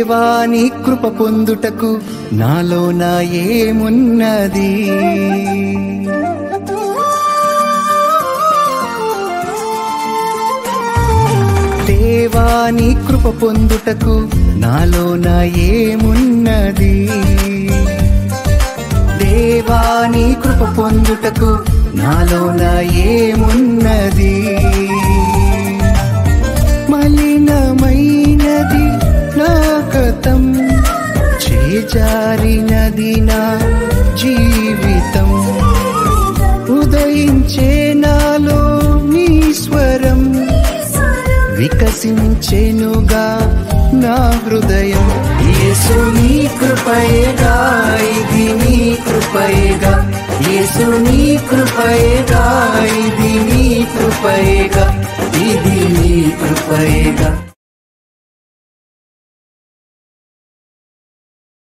దేవాని కృప పొందుటకు నాలోన ఏమున్నది? దేవాని కృప పొందుటకు నాలోన ఏమున్నది? దేవాని కృప పొందుటకు నాలోన ఏమున్నది? మలినమైనది నా గతం, చేజారినది నా జీవితం. ఉదయించే నాలో నీ స్వరం, వికసించెనుగా నా హృదయం. యేసు నీ కృపయేగా, ఇది నీ కృపయేగా. యేసు నీ కృపయేగా, ఇది నీ కృపయేగా. ఇది నీ కృపయేగా.